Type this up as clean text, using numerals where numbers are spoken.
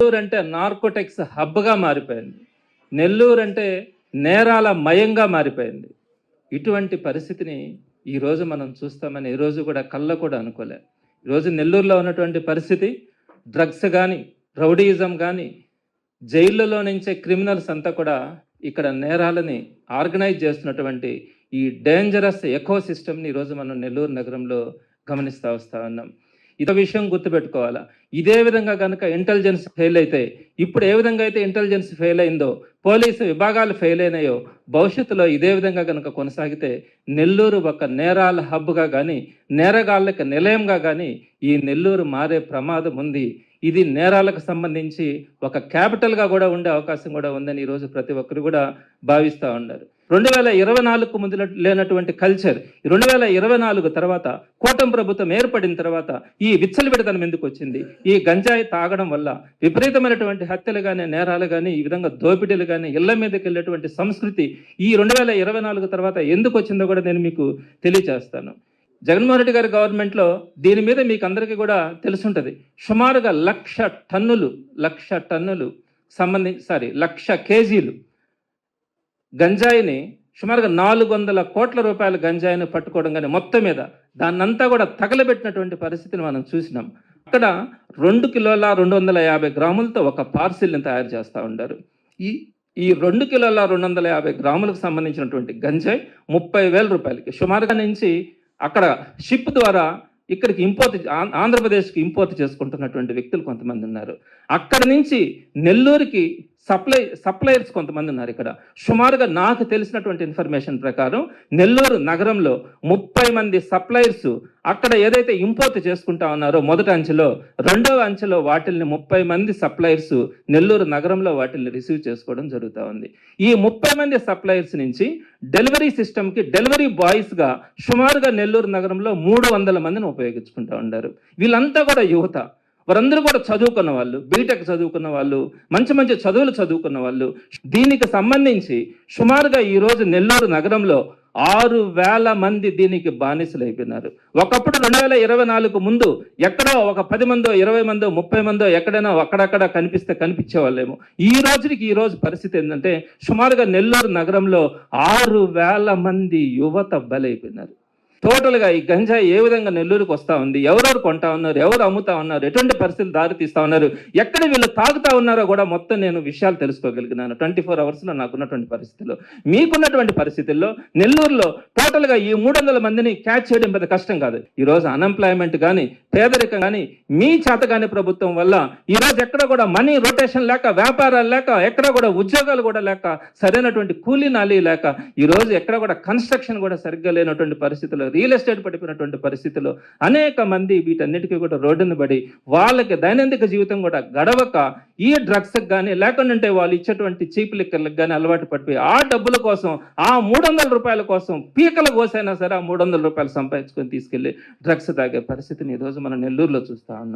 నెల్లూరు అంటే నార్కోటిక్స్ హబ్గా మారిపోయింది. నెల్లూరు అంటే నేరాల మయంగా మారిపోయింది. ఇటువంటి పరిస్థితిని ఈరోజు మనం చూస్తామని ఈరోజు కూడా కళ్ళ కూడా అనుకోలే. ఈరోజు నెల్లూరులో ఉన్నటువంటి పరిస్థితి, డ్రగ్స్ కానీ, రౌడీయిజం కానీ, జైళ్ళలో నుంచే క్రిమినల్స్ అంతా కూడా ఇక్కడ నేరాలని ఆర్గనైజ్ చేస్తున్నటువంటి ఈ డేంజరస్ ఎకో సిస్టమ్ని ఈరోజు మనం నెల్లూరు నగరంలో గమనిస్తూ వస్తూ ఉన్నాం. ఇదో విషయం గుర్తుపెట్టుకోవాలా. ఇదే విధంగా కనుక ఇంటెలిజెన్స్ ఫెయిల్ అయితే, ఇప్పుడు ఏ విధంగా అయితే ఇంటెలిజెన్స్ ఫెయిల్ అయిందో, పోలీసు విభాగాలు ఫెయిల్ అయినాయో, భవిష్యత్తులో ఇదే విధంగా కనుక కొనసాగితే నెల్లూరు ఒక నేరాల హబ్గా కానీ, నేరగాళ్ళకి నిలయంగా కానీ ఈ నెల్లూరు మారే ప్రమాదం ఉంది. ఇది నేరాలకు సంబంధించి ఒక క్యాపిటల్గా కూడా ఉండే అవకాశం కూడా ఉందని ఈరోజు ప్రతి ఒక్కరు కూడా భావిస్తూ ఉన్నారు. 2024 ముందు లేనటువంటి కల్చర్ 2024 తర్వాత కూటమి ప్రభుత్వం ఏర్పడిన తర్వాత ఈ విచ్చలవిడతనం ఎందుకు వచ్చింది? ఈ గంజాయి తాగడం వల్ల విపరీతమైనటువంటి హత్యలు కానీ, నేరాలు కానీ, ఈ విధంగా దోపిడీలు కానీ, ఇళ్ల మీదకి వెళ్ళేటువంటి సంస్కృతి ఈ 2024 తర్వాత ఎందుకు వచ్చిందో కూడా నేను మీకు తెలియజేస్తాను. జగన్మోహన్ రెడ్డి గారి గవర్నమెంట్లో దీని మీద మీకు అందరికీ కూడా తెలుసుంటుంది. సుమారుగా 1,00,000 టన్నులు 1,00,000 కేజీలు గంజాయిని, సుమారుగా 400 కోట్ల రూపాయల గంజాయిని పట్టుకోవడం కానీ, మొత్తం మీద దాన్నంతా కూడా తగలబెట్టినటువంటి పరిస్థితిని మనం చూసినాం. అక్కడ 2 కిలోల 250 గ్రాములతో ఒక పార్సిల్ని తయారు చేస్తూ ఉంటారు. ఈ 2 కిలోల 250 గ్రాములకు సంబంధించినటువంటి గంజాయి 30,000 రూపాయలకి సుమారుగా నుంచి అక్కడ షిప్ ద్వారా ఇక్కడికి ఆంధ్రప్రదేశ్కి ఇంపోర్ట్ చేసుకుంటున్నటువంటి వ్యక్తులు కొంతమంది ఉన్నారు. అక్కడ నుంచి నెల్లూరుకి సప్లయర్స్ కొంతమంది ఉన్నారు. ఇక్కడ సుమారుగా నాకు తెలిసినటువంటి ఇన్ఫర్మేషన్ ప్రకారం నెల్లూరు నగరంలో 30 మంది సప్లయర్స్ అక్కడ ఏదైతే ఇంపోర్ట్ చేసుకుంటా ఉన్నారో మొదటి అంచెలో, రెండవ అంచెలో వాటిల్ని 30 మంది సప్లయర్స్ నెల్లూరు నగరంలో వాటిల్ని రిసీవ్ చేసుకోవడం జరుగుతూ ఉంది. ఈ 30 మంది సప్లయర్స్ నుంచి డెలివరీ సిస్టమ్కి డెలివరీ బాయ్స్గా సుమారుగా నెల్లూరు నగరంలో 300 మందిని ఉపయోగించుకుంటూ ఉన్నారు. వీళ్ళంతా కూడా యువత, వారందరూ కూడా చదువుకున్న వాళ్ళు, బీటెక్ చదువుకున్న వాళ్ళు, మంచి మంచి చదువులు చదువుకున్న వాళ్ళు. దీనికి సంబంధించి సుమారుగా ఈరోజు నెల్లూరు నగరంలో 6,000 మంది దీనికి బానిసలు అయిపోయినారు. ఒకప్పుడు 2024 ముందు ఎక్కడో ఒక 10 మందో, 20 మందో, 30 మందో ఎక్కడైనా అక్కడక్కడ కనిపించే వాళ్ళేమో. ఈ రోజు పరిస్థితి ఏంటంటే సుమారుగా నెల్లూరు నగరంలో 6,000 మంది యువత బలైపోయినారు. టోటల్గా ఈ గంజాయి ఏ విధంగా నెల్లూరుకు వస్తూ ఉంది, ఎవరెవరు కొంటా ఉన్నారు, ఎవరు అమ్ముతా ఉన్నారు, ఎటువంటి పరిస్థితులు దారి తీస్తూ ఉన్నారు, ఎక్కడ వీళ్ళు తాగుతా ఉన్నారో కూడా మొత్తం నేను విషయాలు తెలుసుకోగలిగినాను 24 అవర్స్లో నాకున్నటువంటి పరిస్థితుల్లో. మీకున్నటువంటి పరిస్థితుల్లో నెల్లూరులో టోటల్గా ఈ 300 మందిని క్యాచ్ చేయడం పెద్ద కష్టం కాదు. ఈరోజు అన్ఎంప్లాయ్మెంట్ కానీ, పేదరికం కానీ, మీ చేతగాని ప్రభుత్వం వల్ల ఈరోజు ఎక్కడ కూడా మనీ రొటేషన్ లేక, వ్యాపారాలు లేక, ఎక్కడ కూడా ఉద్యోగాలు కూడా లేక, సరైనటువంటి కూలీ నాలీ లేక, ఈరోజు ఎక్కడ కూడా కన్స్ట్రక్షన్ కూడా సరిగ్గా లేనటువంటి పరిస్థితుల్లో, రియల్ ఎస్టేట్ పడిపోయినటువంటి పరిస్థితుల్లో అనేక మంది వీటన్నిటికీ కూడా రోడ్డును పడి వాళ్ళకి దైనందిక జీవితం కూడా గడవక ఈ డ్రగ్స్కి కానీ, లేకుంటే వాళ్ళు ఇచ్చేటువంటి చీప్ లిక్కర్లకు కానీ అలవాటు పడిపోయి ఆ డబ్బుల కోసం, ఆ 300 రూపాయల కోసం పీకల కోసైనా సరే ఆ 300 రూపాయలు సంపాదించుకొని తీసుకెళ్లి డ్రగ్స్ తాగే పరిస్థితిని ఈరోజు మనం నెల్లూరులో చూస్తా ఉన్నాం.